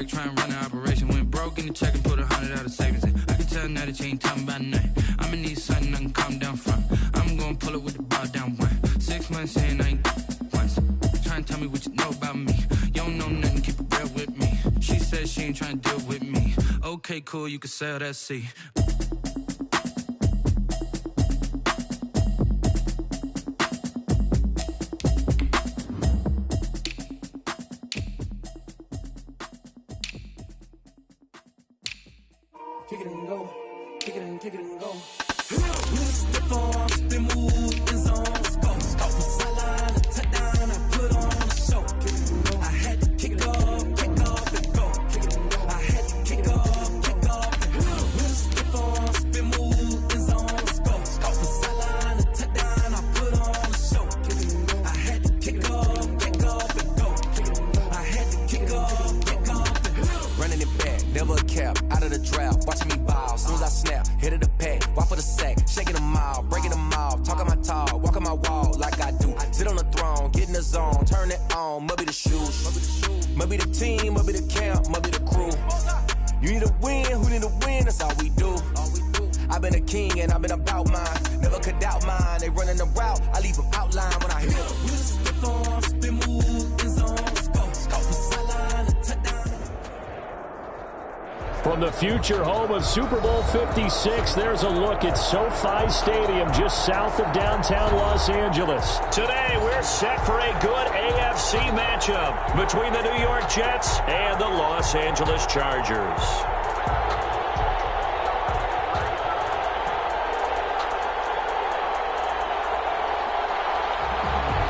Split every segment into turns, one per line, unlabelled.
like trying to run an operation. Went broke in the check and put 100 out of savings in. I can tell now that you ain't talking about nothing. I'ma need something I can calm down from. I'm gonna pull it with the bar down one. 6 months in, I ain't once. Trying to tell me what you know about me. You don't know nothing, keep it real with me. She said she ain't trying to deal with me. Okay, cool, you can sell that seat.
Kick it and go, kick it and go. Wrist the form, spin move, in zone, scope. Sideline, a touchdown, I put on a show. I had to kick off and go. I had to kick off and go. Wrist the form, spin move, in zone, scope. Sideline, a touchdown, I put on a show. I had to kick off and go. I had to kick off and go.
Running it back, never a cap, out of the drought, watching me ball. Soon as I snap, hit of the pack, walk for the sack, shaking them out, breaking them off, talking my talk, walking my wall like I do. Sit on the throne, get in the zone, turn it on, must be the shoes, must be the team, must be the camp, must be the crew. You need a win, who need a win, that's all we do. I've been a king and I've been about mine, never could doubt mine. They running the route, I leave them outline when I hit them.
Wrist the form, spin move, in zone, scope. Sideline, a touchdown.
From the future home of Super Bowl 56, there's a look at SoFi Stadium just south of downtown Los Angeles. Today, we're set for a good AFC matchup between the New York Jets and the Los Angeles Chargers.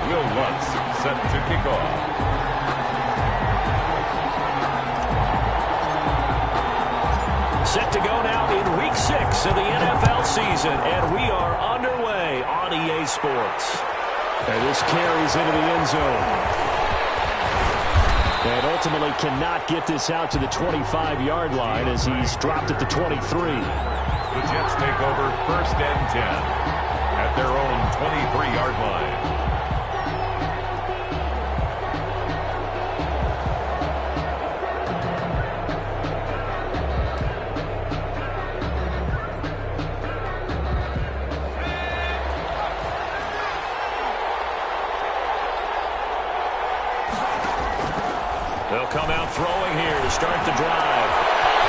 Will Lutz set to kick off.
Set to go now in Week 6 of the NFL season, and we are underway on EA Sports. And this carries into the end zone. And ultimately cannot get this out to the 25-yard line as he's dropped at the 23.
The Jets take over 1st and 10 at their own 23-yard line.
They'll come out throwing here to start the drive.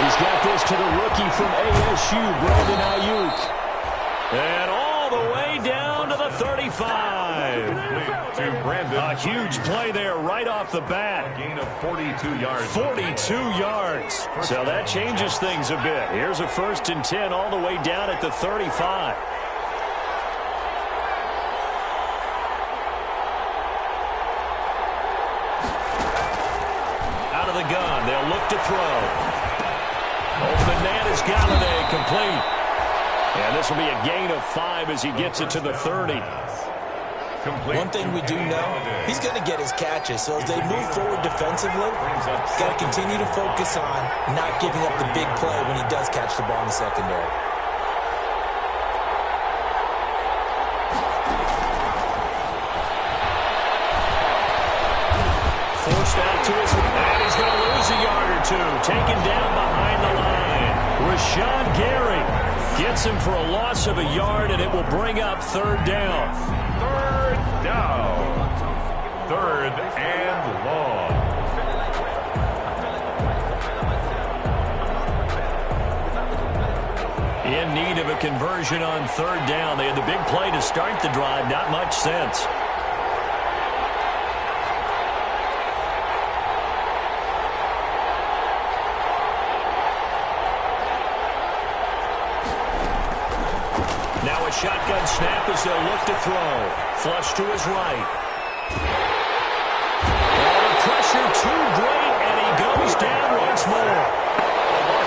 He's got this to the rookie from ASU, Brandon Ayuk. And all the way down to the 35.
To Brandon.
A huge play there right off the bat.
A gain of 42 yards.
42 yards. So that changes things a bit. Here's a 1st and 10 all the way down at the 35. The gun. They'll look to throw. Over the net is Galladay, complete. And this will be a gain of 5 as he gets it to the 30.
One thing we do know, he's going to get his catches. So as they move forward defensively, got to continue to focus on not giving up the big play when he does catch the ball in the secondary.
Forced out to his and he's going to lose a yard or two. Taken down behind the line. Rashawn Gary gets him for a loss of a yard, and it will bring up 3rd down.
3rd down. 3rd and long.
In need of a conversion on 3rd down. They had the big play to start the drive. Not much sense. Now a shotgun snap as they'll look to throw. Flush to his right. Oh, the pressure too great, and he goes down once more.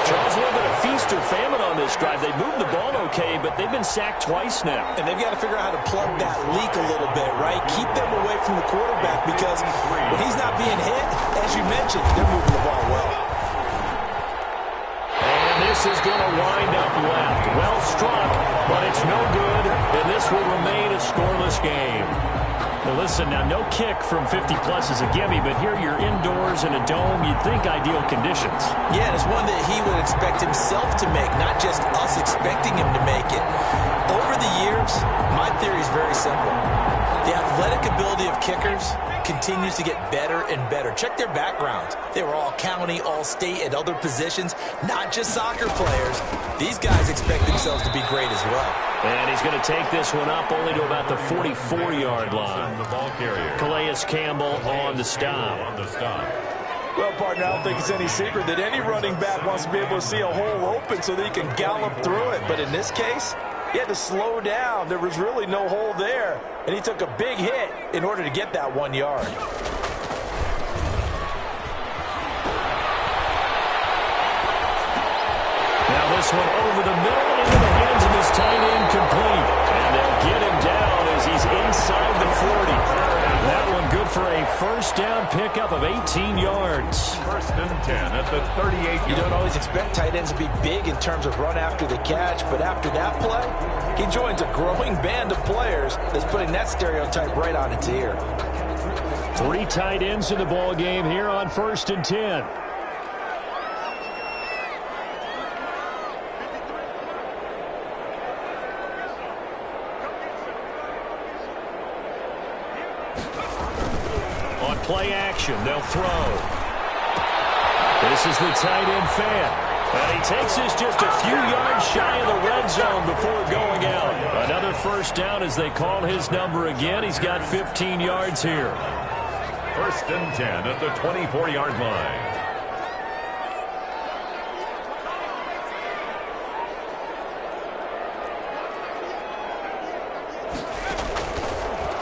Charles, a little bit of feast or famine on this drive. They moved the ball okay, but they've been sacked twice now.
And they've got to figure out how to plug that leak a little bit, right? Keep them away from the quarterback because when he's not being hit, as you mentioned, they're moving the ball well.
This is going to wind up left. Well struck, but it's no good, and this will remain a scoreless game. Well, listen, now no kick from 50-plus is a gimme, but here you're indoors in a dome. You'd think ideal conditions.
Yeah, and it's one that he would expect himself to make, not just us expecting him to make it. Over the years, my theory is very simple. The athletic ability of kickers continues to get better and better. Check their backgrounds. They were all county, all state, at other positions, not just soccer players. These guys expect themselves to be great as well.
And he's going to take this one up only to about the 44-yard line.
The ball carrier.
Calais Campbell on the stop.
Well, partner, I don't think it's any secret that any running back wants to be able to see a hole open so that he can gallop through it. But in this case, he had to slow down. There was really no hole there, and he took a big hit in order to get that 1 yard.
Now this one over the middle into the hands of his tight end, complete. And they'll get him down as he's inside the 40. That one good for a first down pickup of 18 yards.
First and 10 at the 38.
You don't always expect tight ends to be big in terms of run after the catch, but after that play, he joins a growing band of players that's putting that stereotype right on its ear.
3 tight ends in the ball game here on first and 10. On play action, they'll throw. This is the tight end fan. And he takes this just a few yards shy of the red zone before going out. Another first down as they call his number again. He's got 15 yards here.
First and 10 at the 24-yard line.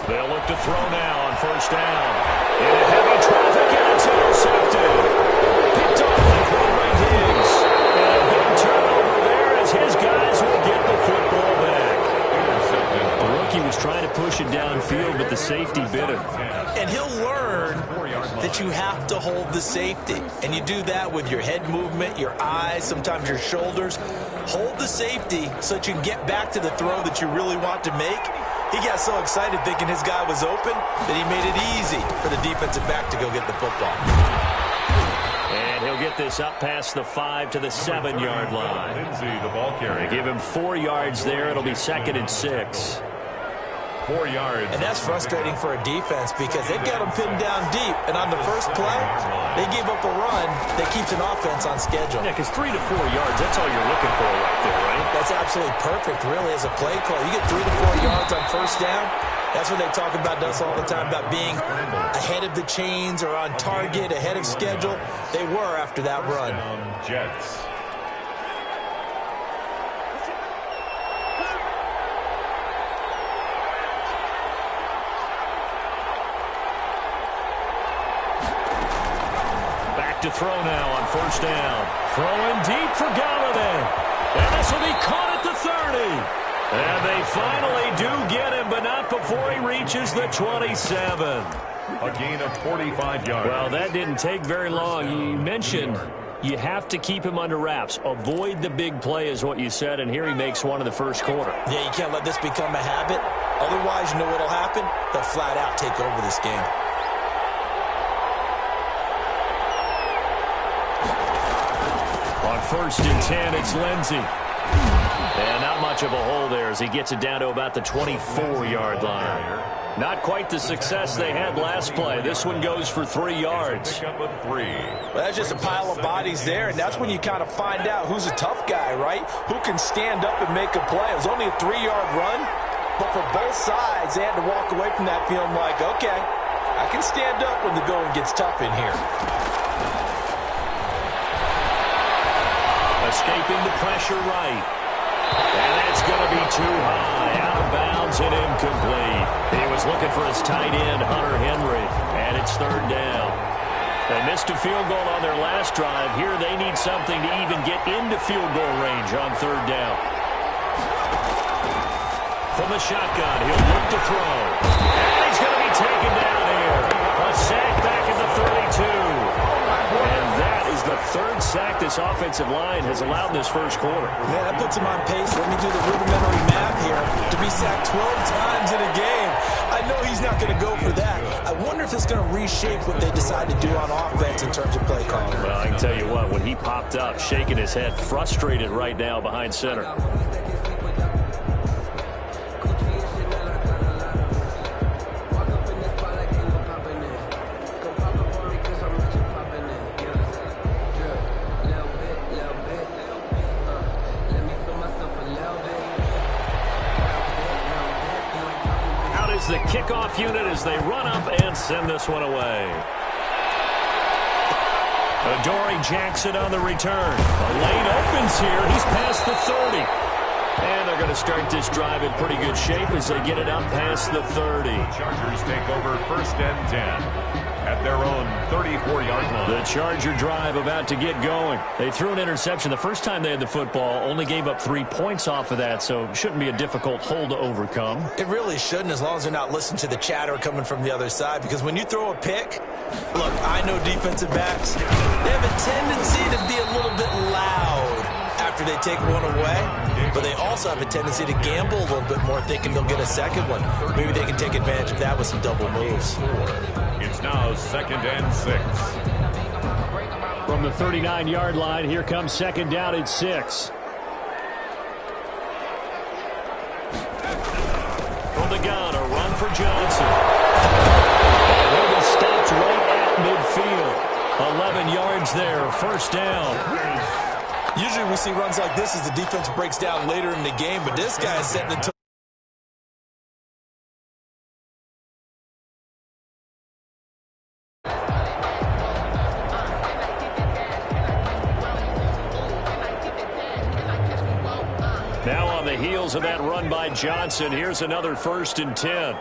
They'll look to throw now on first down. In heavy traffic, and it's intercepted. Picked off by Conrad Diggs. And a big turnover there as his guys will get the football back. The rookie was trying to push it downfield, but the safety bit him.
And he'll learn that you have to hold the safety. And you do that with your head movement, your eyes, sometimes your shoulders. Hold the safety so that you can get back to the throw that you really want to make. He got so excited thinking his guy was open that he made it easy for the defensive back to go get the football.
And he'll get this up past the 5 to the 7-yard line.
Lindsay, the ball carrier.
They give him 4 yards there. It'll be 2nd and 6.
4 yards.
And that's frustrating for a defense because they've got them pinned down deep. And on the first play, they gave up a run that keeps an offense on schedule.
Yeah, because 3 to 4 yards, that's all you're looking for right there, right?
That's absolutely perfect, really, as a play call. You get 3 to 4 yards on first down. That's what they talk about us all the time, about being ahead of the chains or on target, ahead of schedule. They were after that run.
Jets.
To throw now on first down. Throwing deep for Galladay. And this will be caught at the 30. And they finally do get him, but not before he reaches the 27.
A gain of 45 yards.
Well, that didn't take very long. You mentioned you have to keep him under wraps. Avoid the big play is what you said, and here he makes one in the first quarter.
Yeah, you can't let this become a habit. Otherwise, you know what will happen? They'll flat out take over this game.
First and 10, it's Lindsay. And not much of a hole there as he gets it down to about the 24-yard line. Not quite the success they had last play. This one goes for 3 yards.
Pick up a 3.
Well, that's just a pile of bodies there, and that's when you kind of find out who's a tough guy, right? Who can stand up and make a play. It was only a 3-yard run, but for both sides, they had to walk away from that feeling like, okay, I can stand up when the going gets tough in here.
Escaping the pressure right. And that's going to be too high. Out of bounds and incomplete. He was looking for his tight end, Hunter Henry. And it's 3rd down. They missed a field goal on their last drive. Here they need something to even get into field goal range on 3rd down. From the shotgun, he'll look to throw. And he's going to be taken down here. A sack back at the 32. And that is the 3rd sack this offensive line has allowed this first quarter.
Man, that puts him on pace. Let me do the rudimentary math here. To be sacked 12 times in a game. I know he's not going to go for that. I wonder if it's going to reshape what they decide to do on offense in terms of play calling.
Well, I can tell you what, when he popped up, shaking his head, frustrated right now behind center. The kickoff unit as they run up and send this one away. Adoree Jackson on the return. A lane opens here. He's past the 30. And they're going to start this drive in pretty good shape as they get it up past the 30.
Chargers take over 1st and 10 at their own 34-yard line.
The Charger drive about to get going. They threw an interception the first time they had the football, only gave up 3 points off of that, so it shouldn't be a difficult hole to overcome.
It really shouldn't, as long as they're not listening to the chatter coming from the other side, because when you throw a pick, look, I know defensive backs, they have a tendency to be a little bit loud after they take one away, but they also have a tendency to gamble a little bit more, thinking they'll get a second one. Maybe they can take advantage of that with some double moves.
It's now 2nd and 6.
From the 39-yard line, here comes 2nd down at 6. From the gun, a run for Johnson. It was stopped right at midfield. 11 yards there, 1st down.
Usually we see runs like this as the defense breaks down later in the game, but this guy is setting the tone.
Now on the heels of that run by Johnson, here's another 1st and 10.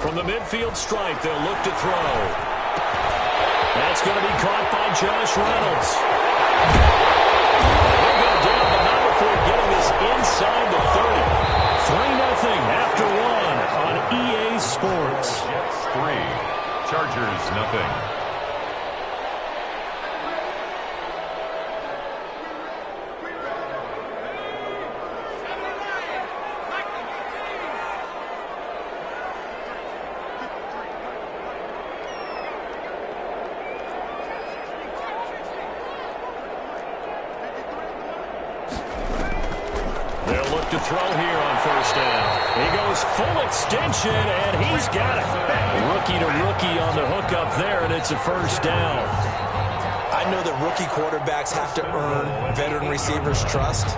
From the midfield stripe, they'll look to throw. That's going to be caught by Josh Reynolds. He'll go down, but not before getting this inside the 30. 3-0 after 1 on EA Sports.
Jets 3, Chargers nothing.
To throw here on 1st down. He goes full extension, and he's got it. Rookie to rookie on the hook up there, and it's a 1st down.
I know that rookie quarterbacks have to earn veteran receivers' trust.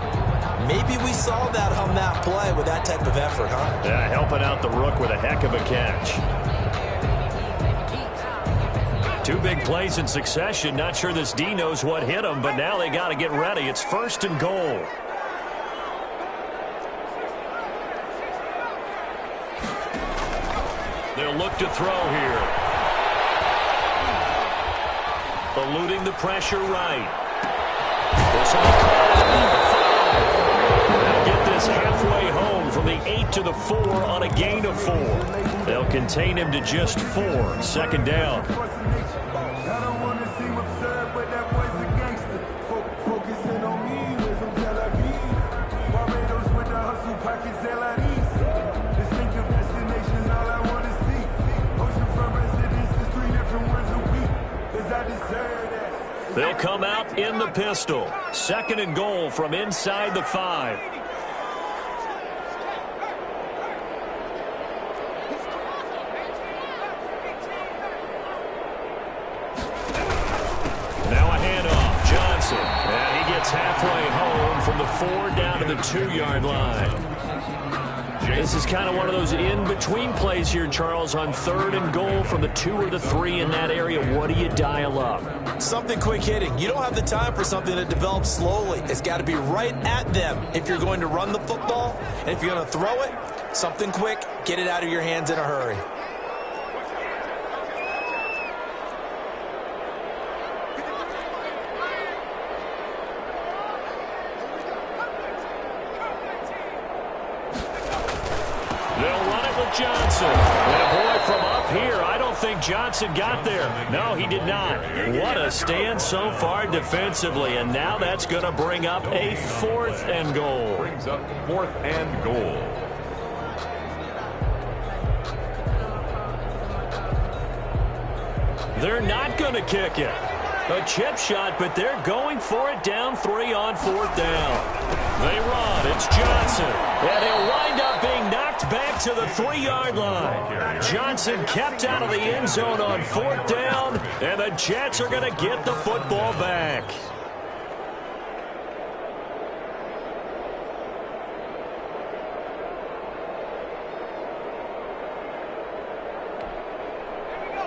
Maybe we saw that on that play with that type of effort, huh?
Yeah, helping out the rook with a heck of a catch. 2 big plays in succession. Not sure this D knows what hit him, but now they got to get ready. It's 1st and goal. They'll look to throw here. Eluding the pressure right. This will be called. They'll get this halfway home from the 8 to the 4 on a gain of 4. They'll contain him to just 4. 2nd down. They'll come out in the pistol. 2nd and goal from inside the 5. Now a handoff. Johnson. And he gets halfway home from the 4 down to the 2-yard line. This is kind of one of those in-between plays here, Charles, on 3rd and goal from the 2 or the 3 in that area. What do you dial up?
Something quick hitting. You don't have the time for something that develops slowly. It's got to be right at them if you're going to run the football. And if you're going to throw it, something quick, get it out of your hands in a hurry.
Johnson. And boy, from up here, I don't think Johnson got there. No, he did not. What a stand so far defensively, and now that's going to bring up a 4th and goal.
Brings up 4th and goal.
They're not going to kick it. A chip shot, but they're going for it down 3 on 4th down. They run. It's Johnson. And he'll wind up being knocked back to the 3-yard line. Johnson kept out of the end zone on 4th down, and the Jets are going to get the football back.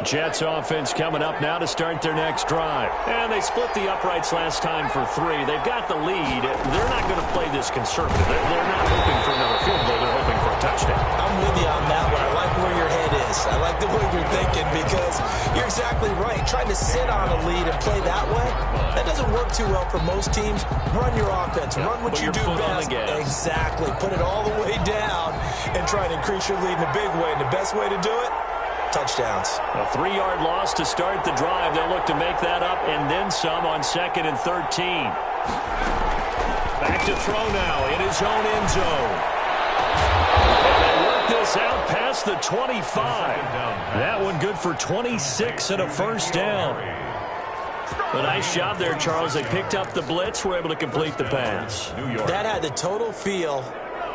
Jets offense coming up now to start their next drive. And they split the uprights last time for 3. They've got the lead. They're not going to play this conservative. They're not hoping for another field goal. They're hoping for a touchdown.
I'm with you on that one. I like where your head is. I like the way you're thinking because you're exactly right. Trying to sit on a lead and play that way, that doesn't work too well for most teams. Run your offense. Run what you do best. Exactly. Put it all the way down and try to increase your lead in a big way. And the best way to do it, touchdowns.
A 3-yard loss to start the drive. They'll look to make that up and then some on 2nd and 13. Back to throw now in his own end zone. And they work this out past the 25. That one good for 26 and a first down. A nice job there, Charles. They picked up the blitz, were able to complete the pass.
That had the total feel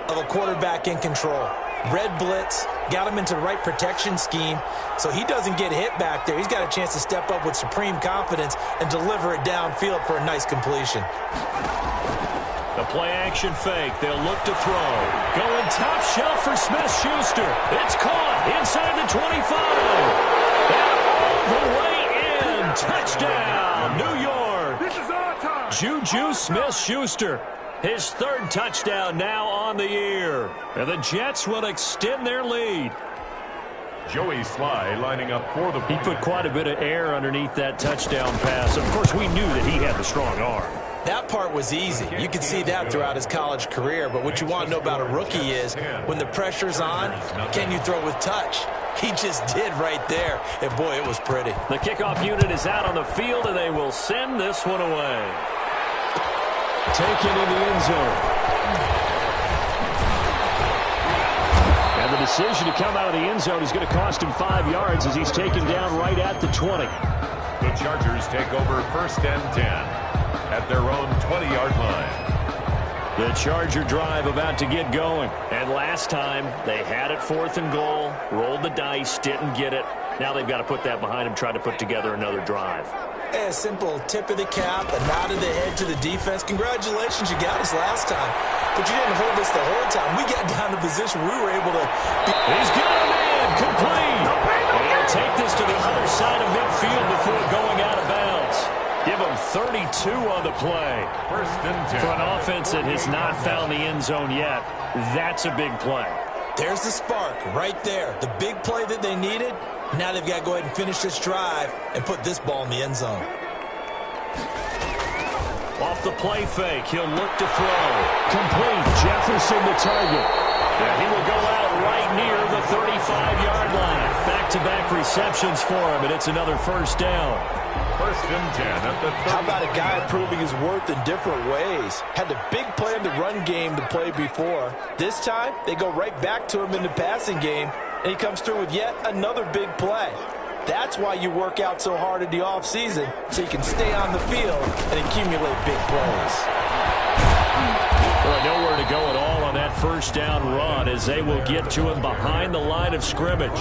of a quarterback in control. Red blitz, got him into the right protection scheme, so he doesn't get hit back there. He's got a chance to step up with supreme confidence and deliver it downfield for a nice completion.
The play-action fake. They'll look to throw. Going top shelf for Smith-Schuster. It's caught inside the 25. All the way in. Touchdown, New York.
This is our time.
Juju Smith-Schuster. His 3rd touchdown now on the year. And the Jets will extend their lead.
Joey Sly lining up for the...
He put quite a bit of air underneath that touchdown pass. Of course, we knew that he had the strong arm.
That part was easy. You could see that throughout his college career. But what you want to know about a rookie is when the pressure's on, can you throw with touch? He just did right there. And, boy, it was pretty.
The kickoff unit is out on the field, and they will send this one away. Taken in the end zone. And the decision to come out of the end zone is going to cost him 5 yards as he's taken down right at the 20.
The Chargers take over 1st and 10 at their own 20-yard line.
The Charger drive about to get going. And last time, they had it 4th and goal, rolled the dice, didn't get it. Now they've got to put that behind them, try to put together another drive.
A simple tip of the cap, a nod of the head to the defense. Congratulations, you got us last time. But you didn't hold us the whole time. We got down to position we were able to...
He's got him in, complete. And he'll take this to the other side of midfield before going out of bounds. Give him 32 on the play.
1st and 10.
For an offense that has not found the end zone yet, that's a big play.
There's the spark right there. The big play that they needed. Now they've got to go ahead and finish this drive and put this ball in the end zone.
Off the play fake, he'll look to throw. Complete, Jefferson the target. And he will go out right near the 35-yard line. Back-to-back receptions for him, and it's another first down.
1st and 10 at the 30.
How about a guy proving his worth in different ways? Had the big play in the run game to play before. This time, they go right back to him in the passing game, and he comes through with yet another big play. That's why you work out so hard in the offseason, so you can stay on the field and accumulate big plays.
Well, nowhere to go at all on that first down run as they will get to him behind the line of scrimmage.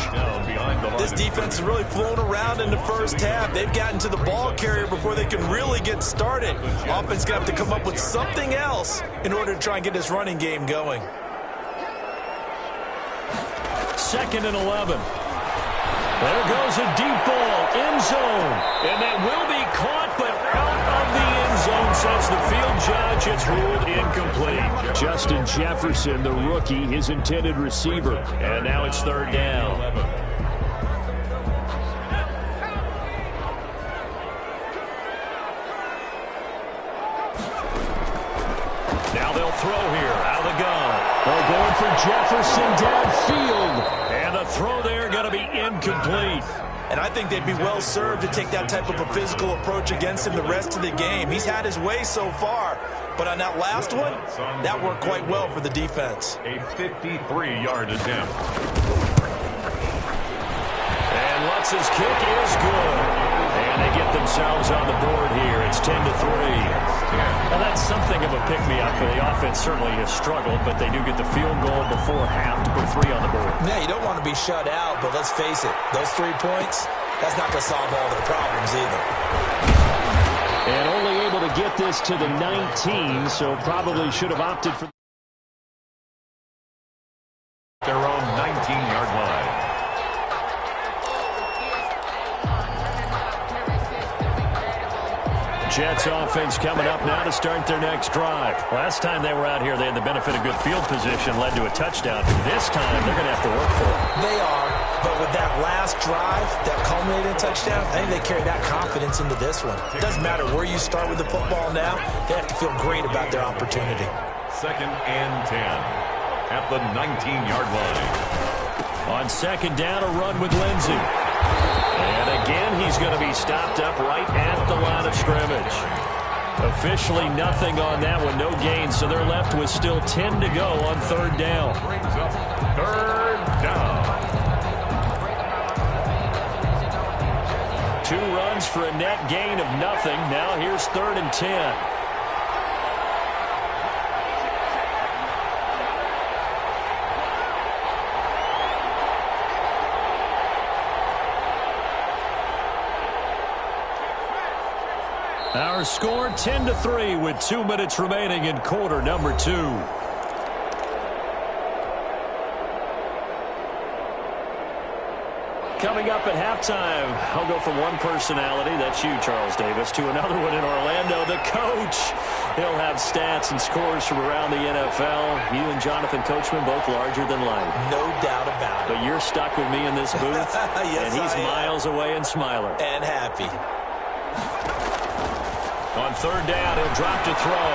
This defense has really flown around in the first half. They've gotten to the ball carrier before they can really get started. Offense going to have to come up with something else in order to try and get this running game going.
2nd and 11. There goes a deep ball, end zone. And that will be caught, but out of the end zone says the field judge. It's ruled incomplete. Justin Jefferson, the rookie, his intended receiver. And now it's 3rd down. Now they'll throw here out of the gun. They're going for Jefferson downfield. And the throw there going to be incomplete.
And I think they'd be well served to take that type of a physical approach against him the rest of the game. He's had his way so far. But on that last one, that worked quite well for the defense.
A 53-yard attempt.
And let's Jets' kick is good. And they get themselves on the board here. It's 10-3. Well, that's something of a pick-me-up. The offense certainly has struggled, but they do get the field goal before half to put 3 on the board.
Yeah, you don't want to be shut out, but let's face it, those 3 points, that's not going to solve all their problems either.
And only able to get this to the 19, so probably should have opted for
their own 19-yard line.
Jets offense coming up now to start their next drive. Last time they were out here, they had the benefit of good field position, led to a touchdown. This time, they're going to have to work for it.
They are, but with that last drive, that culminated touchdown, I think they carry that confidence into this one. It doesn't matter where you start with the football now. They have to feel great about their opportunity.
2nd and 10 at the 19-yard line.
On 2nd down, a run with Lindsey. And again, he's going to be stopped up right at the line of scrimmage. Officially nothing on that one, no gain, so they're left with still 10 to go on 3rd down.
Brings up 3rd down.
2 runs for a net gain of nothing. Now here's 3rd and 10. Our score 10-3 with 2 minutes remaining in quarter number 2. Coming up at halftime, I'll go from one personality, that's you, Charles Davis, to another one in Orlando, the coach. He'll have stats and scores from around the NFL. You and Jonathan Coachman both larger than life.
No doubt about it.
But you're stuck with me in this booth,
yes,
and he's miles away and smiling.
And happy.
On 3rd down, he'll drop to throw.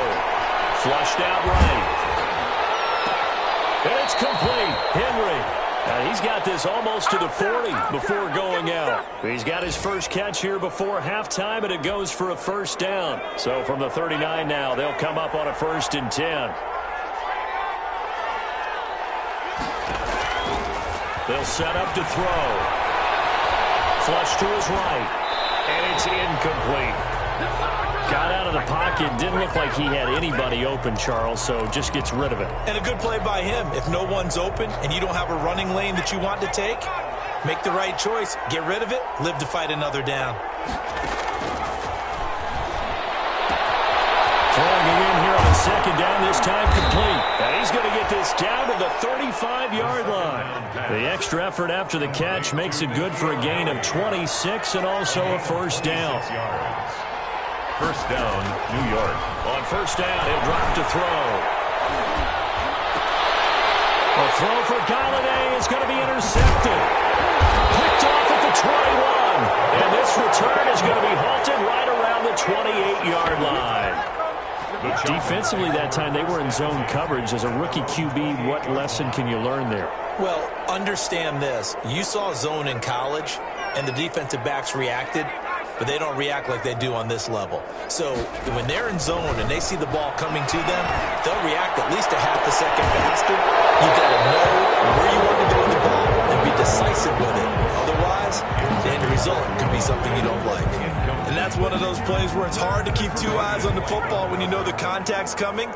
Flushed out right. And it's complete. Henry. Now he's got this almost to the 40 before going out. He's got his first catch here before halftime, and it goes for a 1st down. So from the 39 now, they'll come up on a 1st and 10. They'll set up to throw. Flush to his right. And it's incomplete. Got out of the pocket. Didn't look like he had anybody open, Charles, so just gets rid of it.
And a good play by him. If no one's open and you don't have a running lane that you want to take, make the right choice. Get rid of it. Live to fight another down.
Throwing it in here on 2nd down, this time complete. And he's going to get this down to the 35-yard line. The extra effort after the catch makes it good for a gain of 26 and also a 1st down.
1st down, New York.
On 1st down, he'll drop to throw. A throw for Galladay is going to be intercepted. Picked off at the 21. And this return is going to be halted right around the 28-yard line. Defensively that time, they were in zone coverage. As a rookie QB, what lesson can you learn there?
Well, understand this. You saw zone in college, and the defensive backs reacted, but they don't react like they do on this level. So when they're in zone and they see the ball coming to them, they'll react at least a half a second faster. You've got to know where you want to go with the ball and be decisive with it. Otherwise, the end result can be something you don't like. And that's one of those plays where it's hard to keep 2 eyes on the football when you know the contact's coming,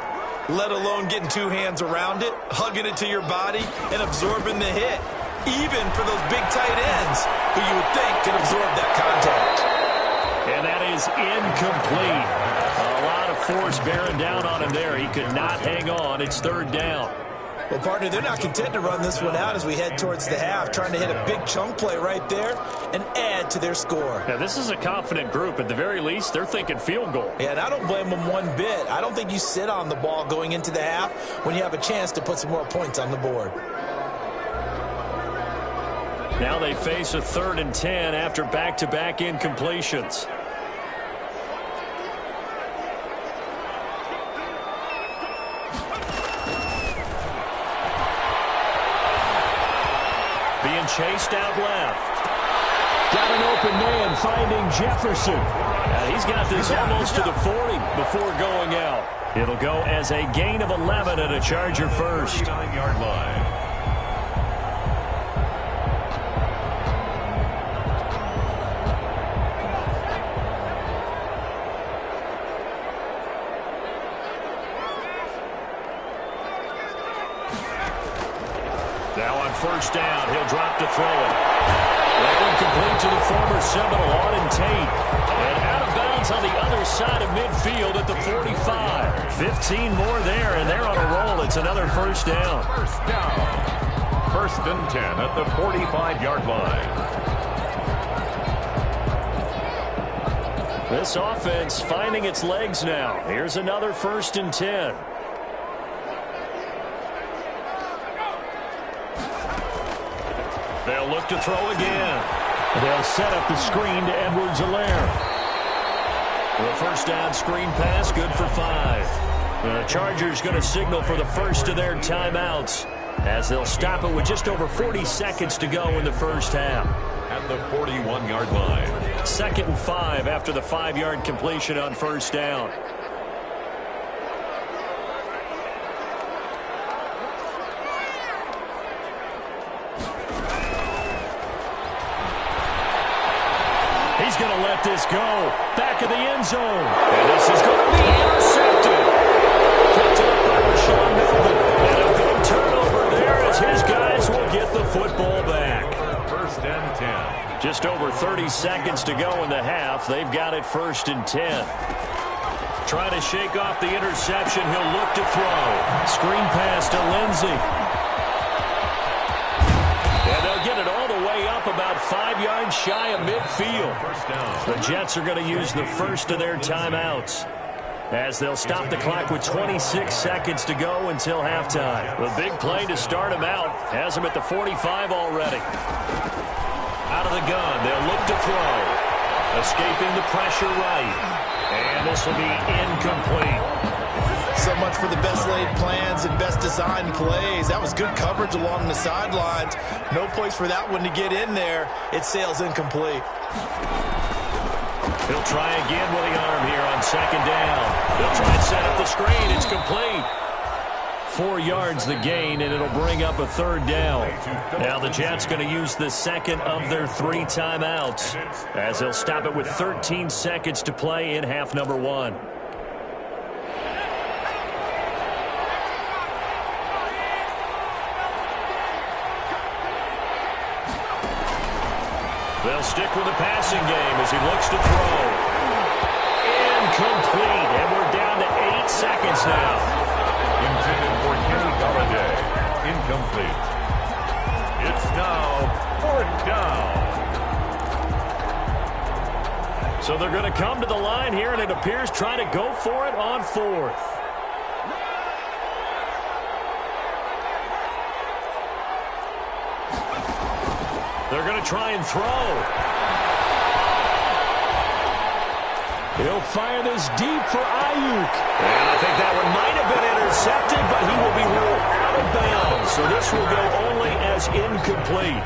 let alone getting 2 hands around it, hugging it to your body, and absorbing the hit, even for those big tight ends who you would think could absorb that contact.
And that is incomplete. A lot of force bearing down on him there. He could not hang on. It's 3rd down.
Well, partner, they're not content to run this one out as we head towards the half, trying to hit a big chunk play right there and add to their score.
Yeah, this is a confident group. At the very least, they're thinking field goal.
Yeah, and I don't blame them one bit. I don't think you sit on the ball going into the half when you have a chance to put some more points on the board.
Now they face a 3rd and 10 after back-to-back incompletions. Being chased out left. Got an open man finding Jefferson. He's got this almost to the 40 before going out. It'll go as a gain of 11 and a Charger first.
9-yard line.
Now on first down, he'll drop to throw it. Well, incomplete to the former Seminole, Auden Tate. And out of bounds on the other side of midfield at the 45. 15 more there, and they're on a roll. It's another first down.
First down. First and 10 at the 45-yard line.
This offense finding its legs now. Here's another first and 10. They'll look to throw again. They'll set up the screen to Edwards-Helaire. The first down screen pass, good for 5. The Chargers going to signal for the first of their timeouts as they'll stop it with just over 40 seconds to go in the first half.
At the 41-yard line.
2nd and 5 after the 5-yard completion on first down. He's going to let this go. Back of the end zone. And this is going to be intercepted. Picked up by Rashawn Melvin. And a big turnover there as his guys will get the football back.
First and 10.
Just over 30 seconds to go in the half. They've got it first and 10. Trying to shake off the interception. He'll look to throw. Screen pass to Lindsey. And they'll get it all the way up about 5 yards shy of midfield.
First down.
The Jets are going to use the first of their timeouts as they'll stop the clock with 26 seconds to go until halftime. The big play to start him out has him at the 45 already. Out of the gun, they'll look to throw. Escaping the pressure right. And this will be incomplete.
So much for the best laid plans and best designed plays. That was good coverage along the sidelines. No place for that one to get in there. It sails incomplete.
He'll try again with the arm here on second down. They'll try and set up the screen. It's complete. 4 yards the gain, and it'll bring up a third down. Now the Jets going to use the second of their 3 timeouts as they'll stop it with 13 seconds to play in half number 1. They'll stick with the passing game as he looks to throw. Incomplete, and we're down to 8 seconds now.
Intended for Kenny Golladay. Incomplete. It's now 4th down.
So they're going to come to the line here, and it appears trying to go for it on 4th. They're going to try and throw. He'll fire this deep for Ayuk. And I think that one might have been intercepted, but he will be ruled out of bounds. So this will go only as incomplete.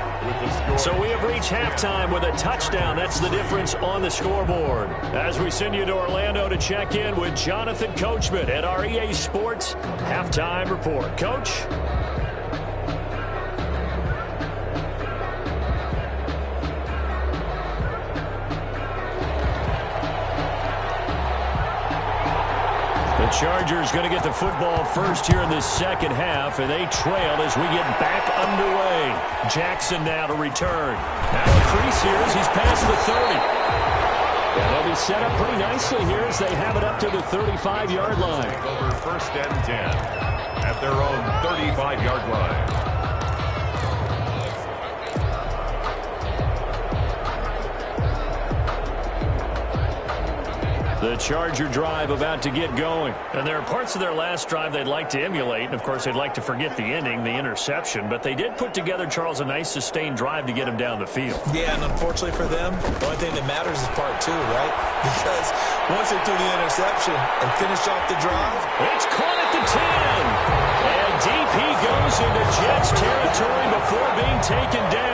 So we have reached halftime with a touchdown. That's the difference on the scoreboard. As we send you to Orlando to check in with Jonathan Coachman at our EA Sports Halftime Report. Coach? The Chargers going to get the football first here in this second half, and they trail as we get back underway. Jackson now to return. Now a crease here as he's past the 30. And they'll be set up pretty nicely here as they have it up to the 35-yard line.
Over first and 10 at their own 35-yard line.
The Charger drive about to get going. And there are parts of their last drive they'd like to emulate. And, of course, they'd like to forget the ending, the interception. But they did put together, Charles, a nice sustained drive to get him down the field.
Yeah, and unfortunately for them, the only thing that matters is part 2, right? Because once they threw the interception and finished off the drive,
it's caught at the 10. And DP goes into Jets territory before being taken down.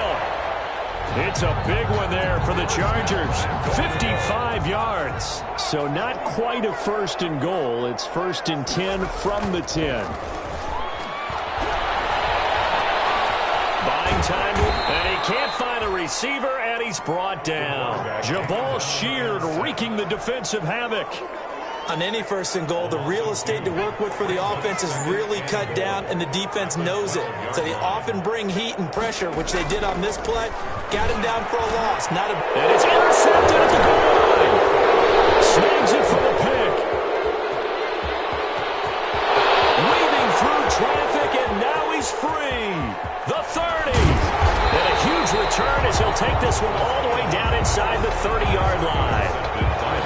It's a big one there for the Chargers. 55 yards. So not quite a first and goal. It's first and 10 from the 10. Buying time, and he can't find a receiver, and he's brought down. Jabal Sheard wreaking the defensive havoc.
On any first and goal, the real estate to work with for the offense is really cut down, and the defense knows it. So they often bring heat and pressure, which they did on this play. Got him down for a loss.
And it's intercepted at the goal line. Snags it for a pick. Weaving through traffic, and now he's free. The 30. And a huge return as he'll take this one all the way down inside the 30-yard line.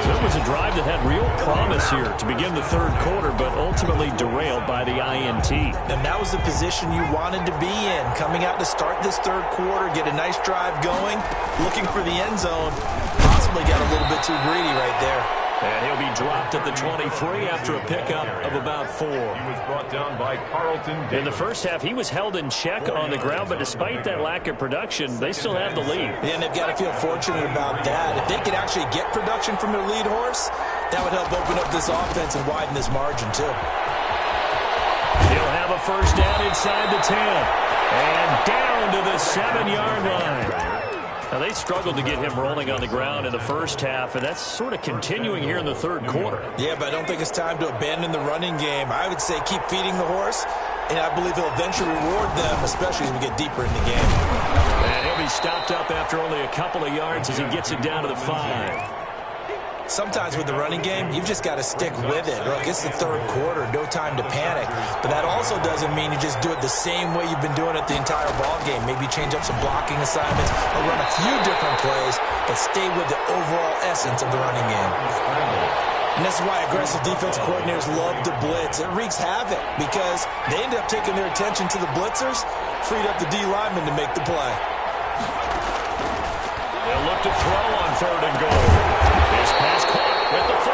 So it was a drive that had real promise here to begin the third quarter, but ultimately derailed by the INT.
And that was the position you wanted to be in, coming out to start this third quarter, get a nice drive going, looking for the end zone. Possibly got a little bit too greedy right there.
And he'll be dropped at the 23 after a pickup of about 4.
He was brought down by Carlton.
In the first half, he was held in check on the ground, but despite that lack of production, they still have the lead.
Yeah, and they've got to feel fortunate about that. If they could actually get production from their lead horse, that would help open up this offense and widen this margin, too.
He'll have a first down inside the 10. And down to the 7-yard line. Now, they struggled to get him rolling on the ground in the first half, and that's sort of continuing here in the third quarter.
Yeah, but I don't think it's time to abandon the running game. I would say keep feeding the horse, and I believe he'll eventually reward them, especially as we get deeper in the game.
And he'll be stopped up after only a couple of yards as he gets it down to the 5.
Sometimes with the running game, you've just got to stick with it. Look, it's the third quarter, no time to panic. But that also doesn't mean you just do it the same way you've been doing it the entire ball game. Maybe change up some blocking assignments or run a few different plays, but stay with the overall essence of the running game. And this is why aggressive defensive coordinators love to blitz. It wreaks havoc because they end up taking their attention to the blitzers, freed up the D linemen to make the play.
They'll look to throw on 3rd and goal. His pass caught with the 4.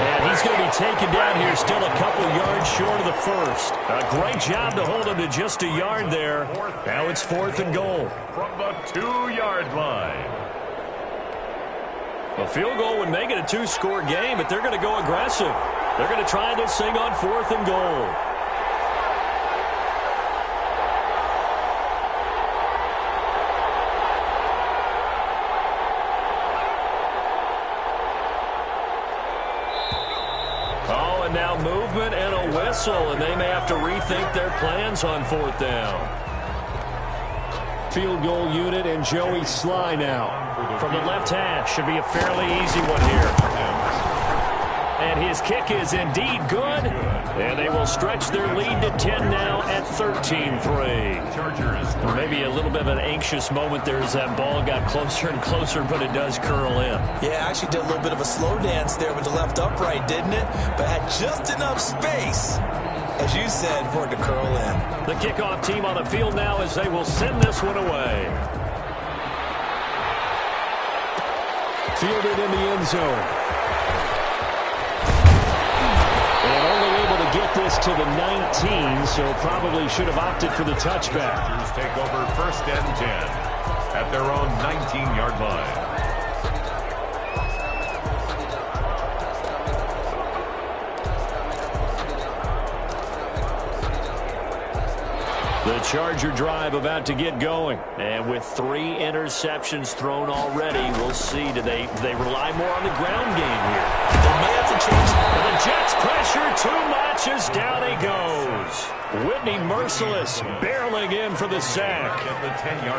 And he's going to be taken down here, still a couple yards short of the first. A great job to hold him to just a yard there. Now it's 4th and goal.
From the 2-yard line.
A field goal would make it a 2-score game, but they're going to go aggressive. They're going to try this thing on 4th and goal. Now movement and a whistle, and they may have to rethink their plans on 4th down. Field goal unit and Joey Sly now from the left hash. Should be a fairly easy one here. And his kick is indeed good, and they will stretch their lead to 10 now at 13-3. Maybe a little bit of an anxious moment there as that ball got closer and closer, but it does curl in.
Yeah, actually did a little bit of a slow dance there with the left upright, didn't it? But had just enough space, as you said, for it to curl in.
The kickoff team on the field now as they will send this one away. Fielded in the end zone. Get this to the 19, so probably should have opted for the touchback.
Take over 1st and 10 at their own 19-yard line.
The Charger drive about to get going. And with 3 interceptions thrown already, we'll see. Do they rely more on the ground game here?
They may have to change.
The Jets pressure too much as down he goes. Whitney Merciless barreling in for the sack.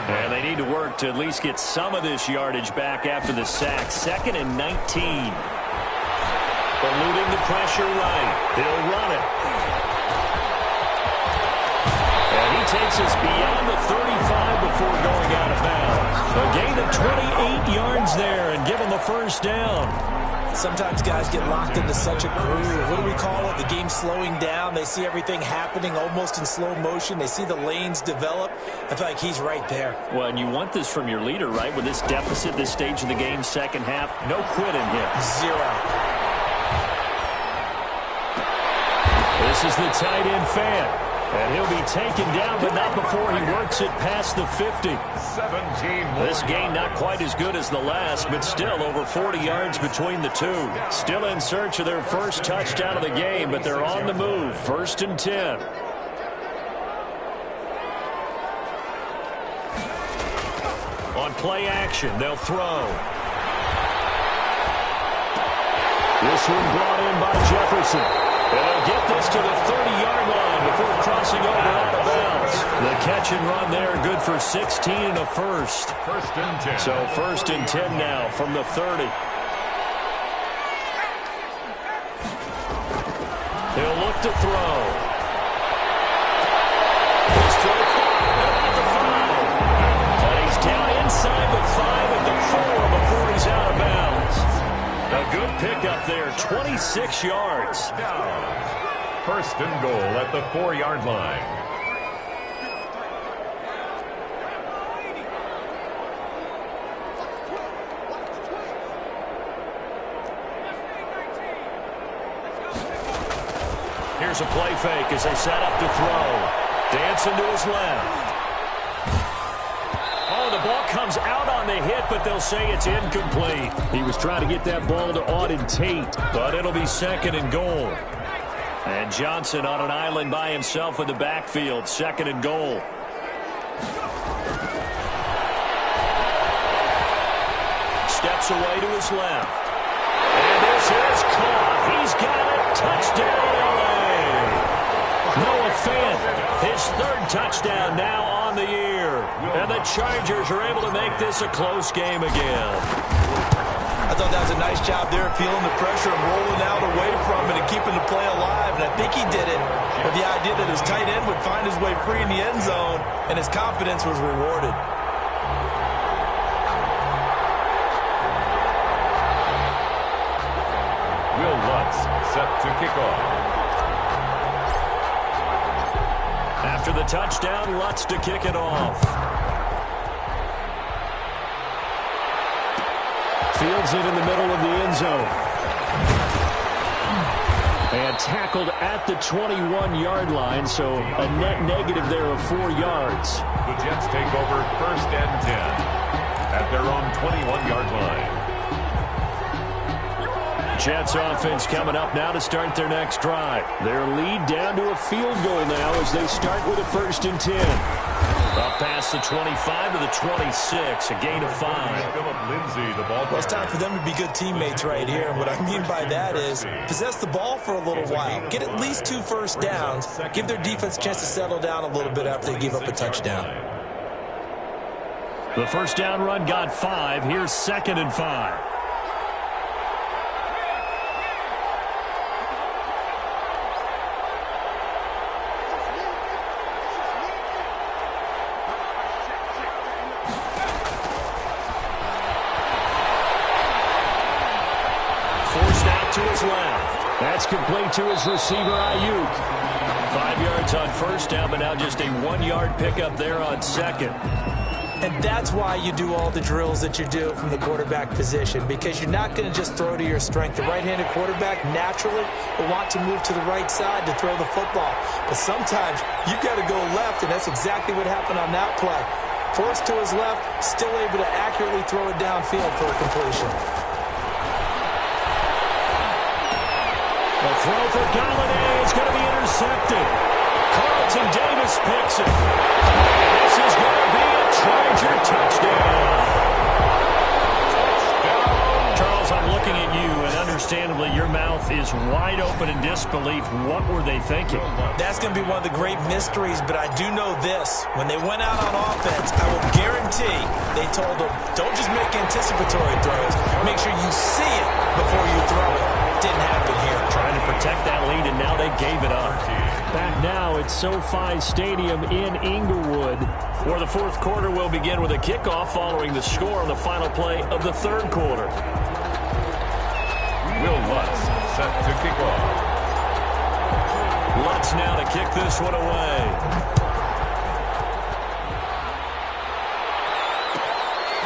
And they need to work to at least get some of this yardage back after the sack. 2nd and 19. Eluding the pressure right. He'll run it. And he takes us beyond the 35 before going out of bounds. A gain of 28 yards there and give him the first down.
Sometimes guys get locked into such a groove. What do we call it? The game's slowing down. They see everything happening almost in slow motion. They see the lanes develop. I feel like he's right there.
Well, and you want this from your leader, right? With this deficit, this stage of the game, second half, no quitting him.
0.
This is the tight end fan. And he'll be taken down, but not before he works it past the 50.
17 more.
This gain not quite as good as the last, but still over 40 yards between the two. Still in search of their first touchdown of the game, but they're on the move. 1st and 10. On play action, they'll throw. This one brought in by Jefferson. They'll get this to the 30-yard line before crossing over out of bounds. The catch and run there, good for 16 and a first.
First and 10.
So first and 10 now from the 30. He'll look to throw. His throw caught at the 5. And he's down inside the 5 at the 4 before he's out of bounds. A good pickup there, 26 yards.
First and goal at the 4-yard line.
Here's a play fake as they set up to throw. Dancing to his left. Oh, the ball comes out on the hit, but they'll say it's incomplete. He was trying to get that ball to Auden Tate, but it'll be second and goal. And Johnson on an island by himself in the backfield, second and goal. Steps away to his left. And this is caught. He's got it. Touchdown, LA. Noah Fant, his third touchdown now on the year. And the Chargers are able to make this a close game again.
I thought that was a nice job there, feeling the pressure and rolling out away from it and keeping the play alive. And I think he did it with the idea that his tight end would find his way free in the end zone, and his confidence was rewarded.
Will Lutz set to kick off.
After the touchdown, Lutz to kick it off. Fields it in the middle of the end zone. And tackled at the 21-yard line, so a net negative there of 4 yards.
The Jets take over first and 10 at their own 21-yard line.
Jets offense coming up now to start their next drive. Their lead down to a field goal now as they start with a first and 10. Up past the 25 to the 26, a gain of 5.
Well, it's time for them to be good teammates right here. And what I mean by that is possess the ball for a little while. Get at least 2 first downs. Give their defense a chance to settle down a little bit after they give up a touchdown.
The first down run got 5. Here's second and 5. To his left. That's complete to his receiver, Ayuk. 5 yards on first down, but now just a 1-yard pickup there on second.
And that's why you do all the drills that you do from the quarterback position, because you're not going to just throw to your strength. The right-handed quarterback naturally will want to move to the right side to throw the football. But sometimes you've got to go left, and that's exactly what happened on that play. Forced to his left, still able to accurately throw it downfield for a completion.
The throw for Galladay is going to be intercepted. Carlton Davis picks it. This is going to be a Charger touchdown. Charles, I'm looking at you, and understandably, your mouth is wide open in disbelief. What were they thinking?
That's going to be one of the great mysteries, but I do know this. When they went out on offense, I will guarantee they told them, don't just make anticipatory throws. Make sure you see it before you throw it. Didn't happen here.
Trying to protect that lead, and now they gave it up. Back now at SoFi Stadium in Inglewood, where the fourth quarter will begin with a kickoff following the score on the final play of the third quarter.
Will Lutz set to kick off.
Lutz now to kick this one away.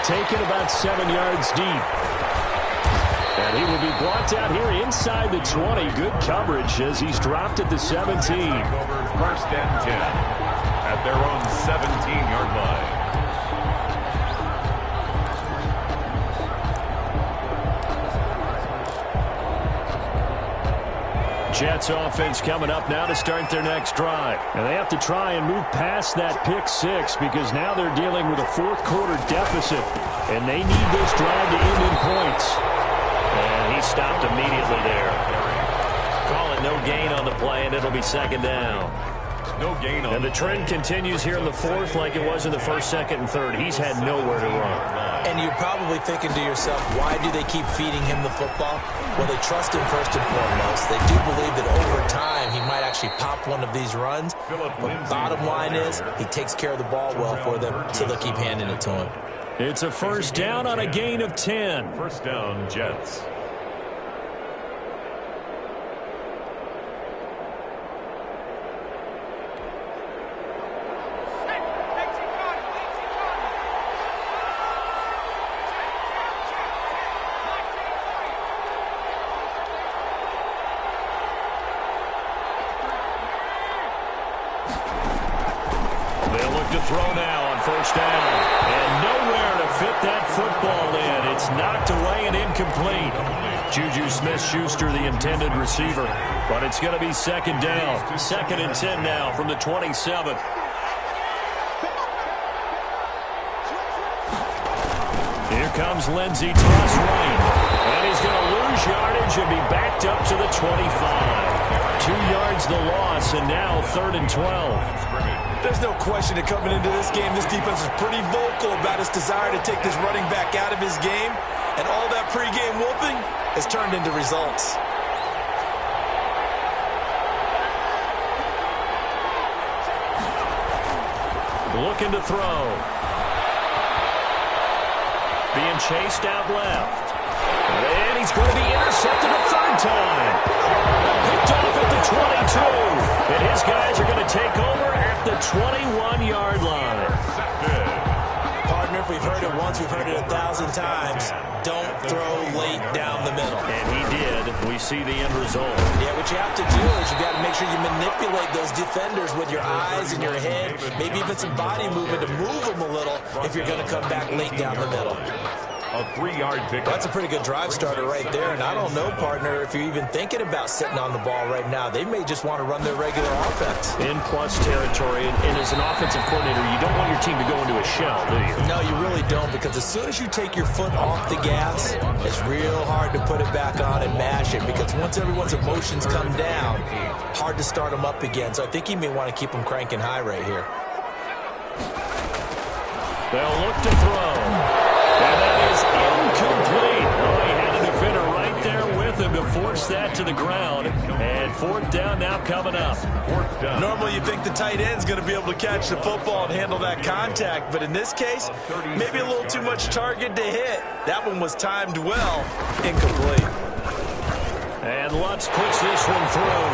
Taken about 7 yards deep. And he will be blocked out here inside the 20. Good coverage as he's dropped at the 17.
Over first and 10 at their own 17-yard line.
Jets offense coming up now to start their next drive. And they have to try and move past that pick 6 because now they're dealing with a fourth quarter deficit. And they need this drive to end in points. And he stopped immediately there. play, and it'll be second down.
No gain on.
And the trend continues here in the fourth like it was in the first, second, and third. He's had nowhere to run.
And you're probably thinking to yourself, why do they keep feeding him the football? Well, they trust him first and foremost. They do believe that over time he might actually pop one of these runs. But bottom line is he takes care of the ball well for them, so they'll keep handing it to him.
It's a first down on a gain of 10.
First down, Jets.
Throw now on first down. And nowhere to fit that football in. It's knocked away and incomplete. Juju Smith-Schuster, the intended receiver. But it's going to be second down. Second and 10 now from the 27. Here comes Lindsey, toss right. And he's going to lose yardage and be backed up to the 25. 2 yards the loss, and now third and 12.
There's no question that coming into this game, this defense is pretty vocal about its desire to take this running back out of his game. And all that pregame whooping has turned into results.
Looking to throw. Being chased out left. And he's going to be intercepted a third time. Picked off at the 22. And his guys are going to take over at the 21-yard line.
Partner, if we've heard it once, we've heard it 1,000 times. Don't throw late down the middle.
And he did. We see the end result.
Yeah, what you have to do is you got to make sure you manipulate those defenders with your eyes and your head, maybe even some body movement to move them a little if you're going to come back late down the middle.
A 3-yard pickup.
That's a pretty good drive starter right there. And I don't know, partner, if you're even thinking about sitting on the ball right now. They may just want to run their regular offense.
In plus territory. And as an offensive coordinator, you don't want your team to go into a shell, do you?
No, you really don't. Because as soon as you take your foot off the gas, it's real hard to put it back on and mash it. Because once everyone's emotions come down, hard to start them up again. So I think you may want to keep them cranking high right here.
They'll look to throw. And that is incomplete. Oh, he had a defender right there with him to force that to the ground. And fourth down now coming up.
Fourth down.
Normally you think the tight end's going to be able to catch the football and handle that contact. But in this case, maybe a little too much target to hit. That one was timed well. Incomplete.
And Lutz puts this one through.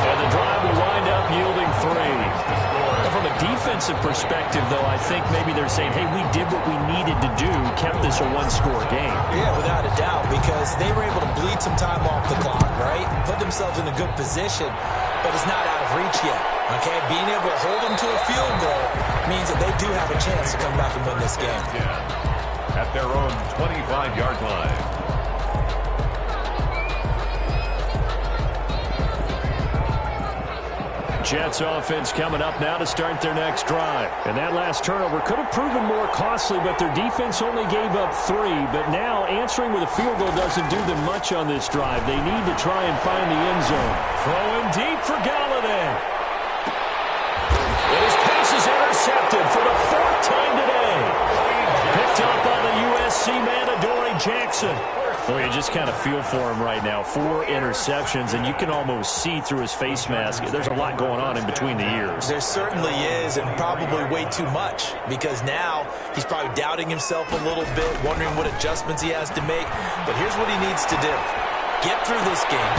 And the drive will wind up yielding 3. From a defensive perspective, though, I think maybe they're saying, hey, we did what we needed to do, kept this a one-score game.
Yeah, without a doubt, because they were able to bleed some time off the clock, right? Put themselves in a good position, but it's not out of reach yet, okay? Being able to hold them to a field goal means that they do have a chance to come back and win this game.
At their own 25-yard line.
Jets offense coming up now to start their next drive. And that last turnover could have proven more costly, but their defense only gave up 3. But now answering with a field goal doesn't do them much on this drive. They need to try and find the end zone. Throwing deep for Galladay. And his pass is intercepted for the 4th time today. Picked up by the USC man, Adoree Jackson. Well, you just kind of feel for him right now. 4 interceptions, and you can almost see through his face mask. There's a lot going on in between the ears.
There certainly is, and probably way too much, because now he's probably doubting himself a little bit, wondering what adjustments he has to make. But here's what he needs to do. Get through this game,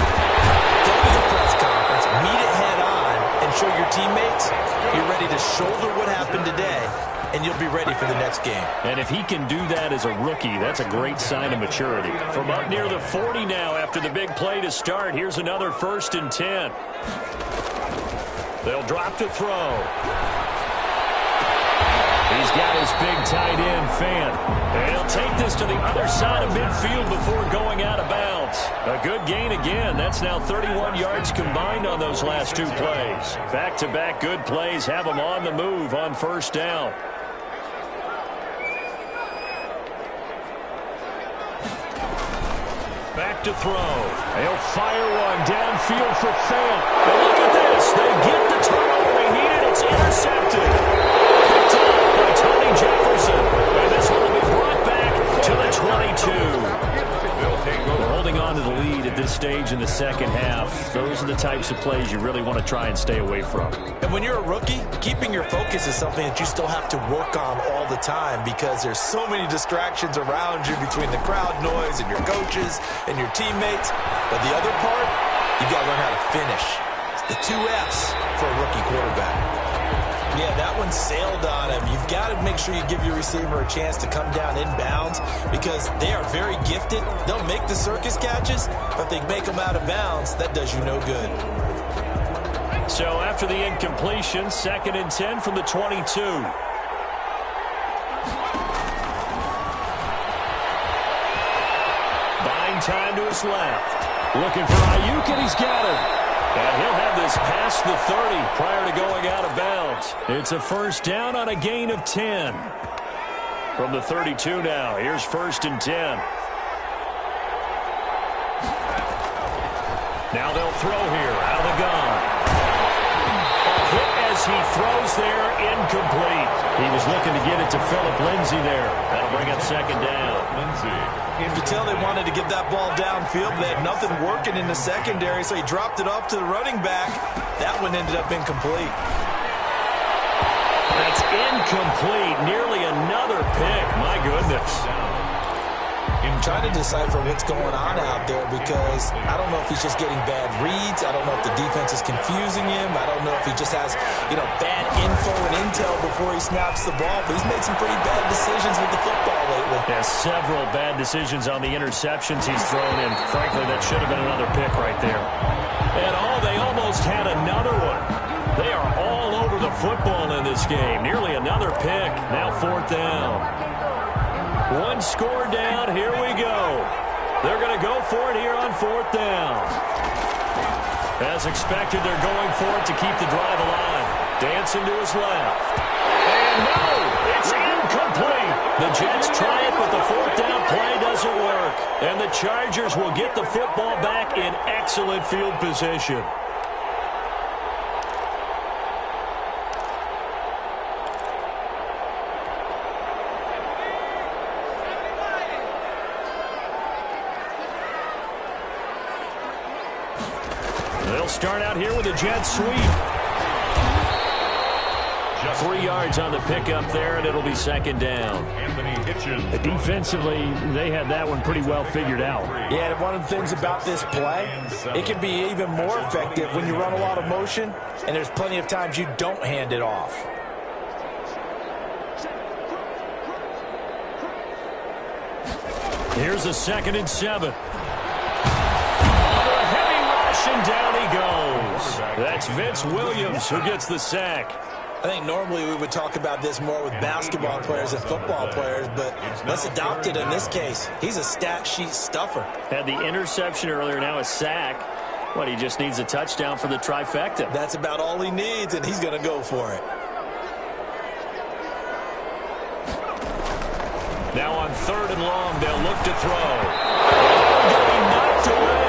go to the press conference, meet it head on, and show your teammates you're ready to shoulder what happened today, and you'll be ready for the next game.
And if he can do that as a rookie, that's a great sign of maturity. From up near the 40 now after the big play to start, here's another 1st and 10. They'll drop to throw. He's got his big tight end, Fant. And he'll take this to the other side of midfield before going out of bounds. A good gain again. That's now 31 yards combined on those last 2 plays. Back-to-back good plays have them on the move on first down. Back to throw. They'll fire one downfield for Fant. And look at this. They get the turnover they needed. It's intercepted. Picked up by Tony Jefferson. And this one will be brought back to the 22. We're holding on to the lead at this stage in the second half. Those are the types of plays you really want to try and stay away from.
And when you're a rookie, keeping your focus is something that you still have to work on all the time because there's so many distractions around you between the crowd noise and your coaches and your teammates. But the other part, you got to learn how to finish. It's the 2 F's for a rookie quarterback. Yeah, that one sailed on him. You've got to make sure you give your receiver a chance to come down inbounds because they are very gifted. They'll make the circus catches, but if they make them out of bounds, that does you no good.
So after the incompletion, 2nd and 10 from the 22. Buying time to his left. Looking for Ayuk, and he's got him. And he'll have this past the 30 prior to going out of bounds. It's a first down on a gain of 10. From the 32 now, here's 1st and 10. Now they'll throw here out of the gun. A hit as he throws there, incomplete. He was looking to get it to Phillip Lindsay there. That'll bring up 2nd down.
You could tell they wanted to get that ball downfield, but they had nothing working in the secondary, so he dropped it off to the running back. That one ended up incomplete.
That's incomplete. Nearly another pick. My goodness.
I'm trying to decipher what's going on out there because I don't know if he's just getting bad reads. I don't know if the defense is confusing him. I don't know if he just has, bad info and intel before he snaps the ball. But he's made some pretty bad decisions with the football lately.
Yeah, several bad decisions on the interceptions he's thrown in. Frankly, that should have been another pick right there. And they almost had another one. They are all over the football in this game. Nearly another pick. Now 4th down. One score down. Here we go. They're going to go for it here on 4th down. As expected, they're going for it to keep the drive alive. Dancing to his left. And no, it's incomplete. The Jets try it, but the 4th down play doesn't work. And the Chargers will get the football back in excellent field position. They'll start out here with a jet sweep. 3 yards on the pickup there, and it'll be 2nd down. Defensively, they had that one pretty well figured out.
Yeah, and one of the things about this play, it can be even more effective when you run a lot of motion, and there's plenty of times you don't hand it off.
Here's a 2nd and 7. And down he goes. That's Vince Williams who gets the sack.
I think normally we would talk about this more with basketball players than football players, but let's adopt it in this case. He's a stat sheet stuffer.
Had the interception earlier, now a sack. What, he just needs a touchdown for the trifecta.
That's about all he needs, and he's going to go for it.
Now on 3rd and long, they'll look to throw. Getting knocked away.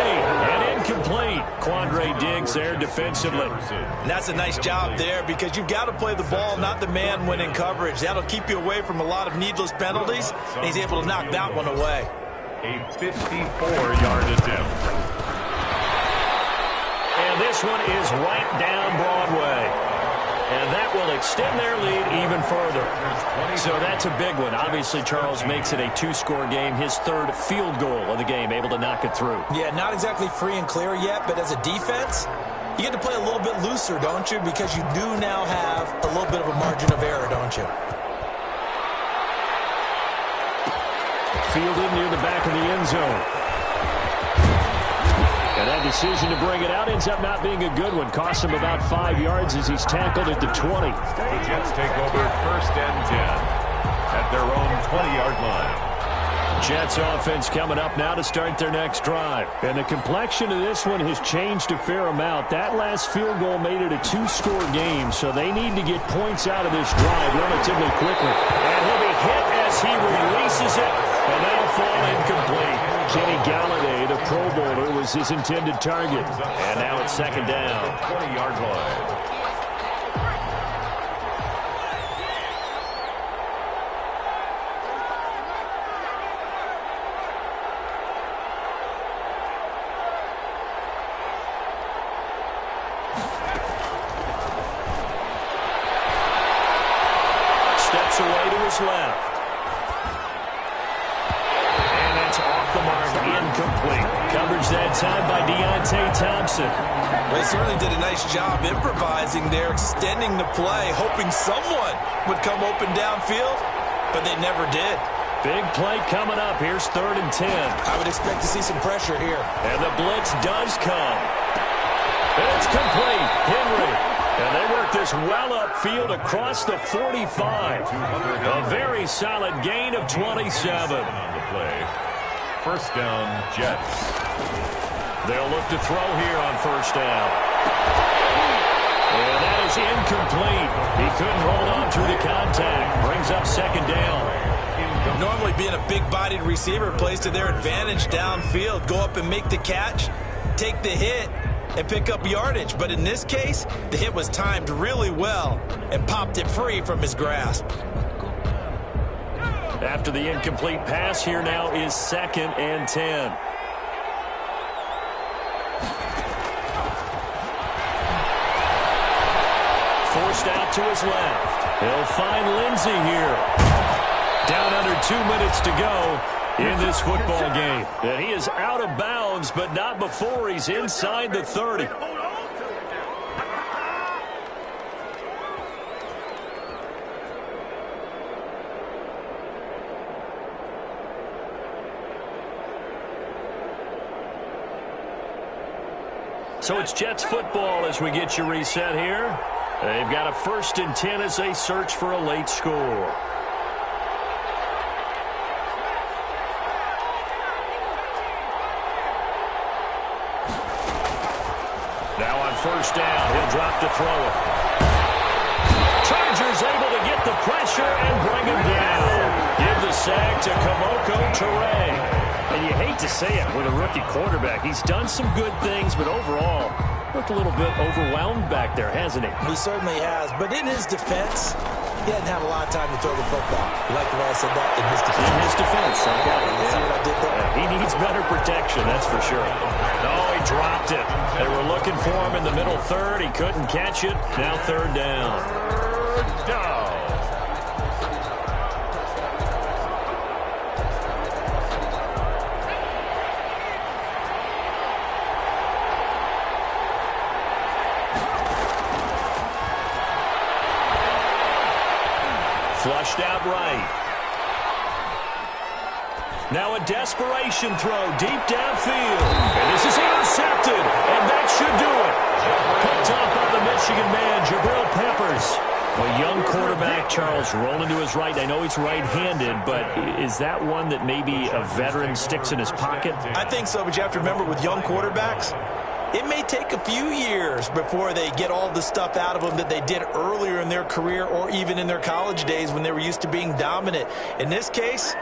Complete. Quandre Diggs there defensively.
And that's a nice job there because you've got to play the ball, not the man when in coverage. That'll keep you away from a lot of needless penalties, and he's able to knock that one away.
A 54-yard attempt.
And this one is right down Broadway. And that will extend their lead even further. So that's a big one. Obviously, Charles makes it a 2-score game. His 3rd field goal of the game, able to knock it through.
Yeah, not exactly free and clear yet, but as a defense, you get to play a little bit looser, don't you? Because you do now have a little bit of a margin of error, don't you?
Fielded near the back of the end zone. And that decision to bring it out ends up not being a good one. Costs him about 5 yards as he's tackled at the 20.
The Jets take over 1st and 10 at their own 20-yard line.
Jets offense coming up now to start their next drive. And the complexion of this one has changed a fair amount. That last field goal made it a 2-score game, so they need to get points out of this drive relatively quickly. And he'll be hit as he releases it, and that'll fall incomplete. Kenny Galladay, the Pro Bowler, was his intended target. And now it's second down.
20-yard line.
Steps away to his left. And that's off the mark, incomplete. Coverage that time by Deontay Thompson.
They certainly did a nice job improvising there, extending the play, hoping someone would come open downfield, but they never did.
Big play coming up. Here's 3rd and 10.
I would expect to see some pressure here.
And the blitz does come. It's complete. Henry. And they work this well upfield across the 45. A very solid gain of 27.
On the play. First down, Jets.
They'll look to throw here on first down. And that is incomplete. He couldn't hold on through the contact. Brings up second down.
Normally being a big-bodied receiver plays to their advantage downfield. Go up and make the catch, take the hit, and pick up yardage. But in this case, the hit was timed really well and popped it free from his grasp.
After the incomplete pass, here now is 2nd and 10. Forced out to his left. He'll find Lindsey here. Down under 2 minutes to go in this football game. And he is out of bounds, but not before he's inside the 30. So it's Jets football as we get you reset here. They've got a 1st and 10 as they search for a late score. Now on first down, he'll drop to throw it. Chargers able to get the pressure and bring him down. Give the sack to Kamoko Toure. And you hate to say it with a rookie quarterback. He's done some good things, but overall, looked a little bit overwhelmed back there, hasn't he?
He certainly has, but in his defense, he doesn't have a lot of time to throw the football. You like the way I said that? In his defense.
In his defense. I got it.
You see what I did there?
Yeah, he needs better protection, that's for sure. Oh, he dropped it. They were looking for him in the middle 3rd. He couldn't catch it. Now 3rd down.
3rd down.
Flushed out right. Now a desperation throw deep downfield. And this is intercepted. And that should do it. Picked off by the Michigan man, Jabril Peppers. A young quarterback, Charles, rolling to his right. I know he's right-handed, but is that one that maybe a veteran sticks in his pocket?
I think so, but you have to remember with young quarterbacks, it may take a few years before they get all the stuff out of them that they did earlier in their career or even in their college days when they were used to being dominant. In this case,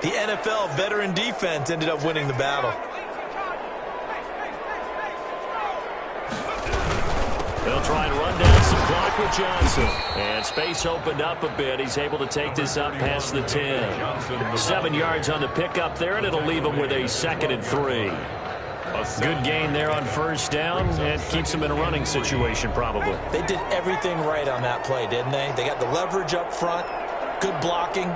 the NFL veteran defense ended up winning the battle.
They'll try and run down some clock with Johnson. And space opened up a bit. He's able to take this up past the 10. 7 yards on the pickup there, and it'll leave him with a 2nd and 3. Good gain there on first down, and keeps them in a running situation probably.
They did everything right on that play, didn't they? They got the leverage up front, good blocking,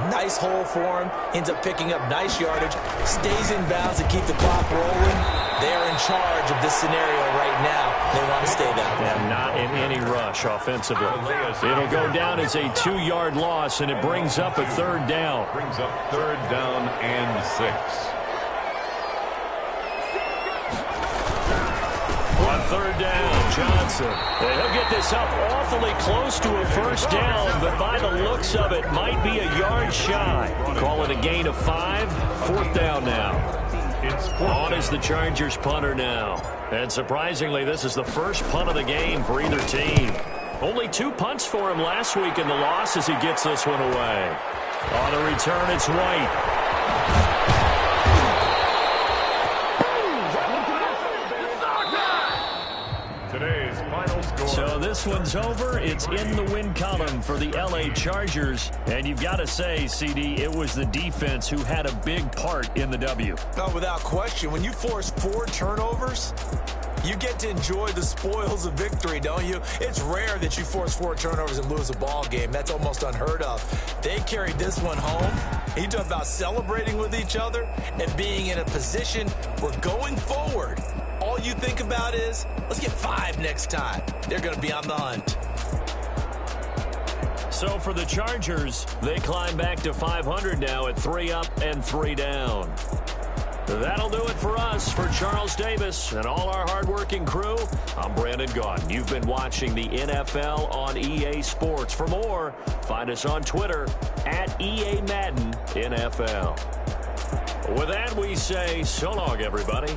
nice hole for him, ends up picking up nice yardage, stays in bounds to keep the clock rolling. They're in charge of this scenario right now. They want to stay that way.
And not in any rush offensively. It'll go down as a 2-yard loss, and it brings up a 3rd down.
Brings up 3rd down and 6.
On 3rd down, Johnson. And he'll get this up awfully close to a first down, but by the looks of it, might be a yard shy. Call it a gain of 5. 4th down now. On is the Chargers punter now. And surprisingly, this is the first punt of the game for either team. Only 2 punts for him last week in the loss as he gets this one away. On the return, it's White. this one's over. It's in the win column for the LA Chargers. And you've got to say, CD, it was the defense who had a big part in the W.
Oh, without question. When you force 4 turnovers, you get to enjoy the spoils of victory, don't you? It's rare that you force 4 turnovers and lose a ball game. That's almost unheard of. They carried this one home. You talk about celebrating with each other and being in a position where going forward, all you think about is, let's get 5 next time. They're going to be on the hunt.
So for the Chargers, they climb back to 500 now at 3 up and 3 down. That'll do it for us. For Charles Davis and all our hardworking crew, I'm Brandon Gaudin. You've been watching the NFL on EA Sports. For more, find us on Twitter at EA Madden NFL. With that, we say so long, everybody.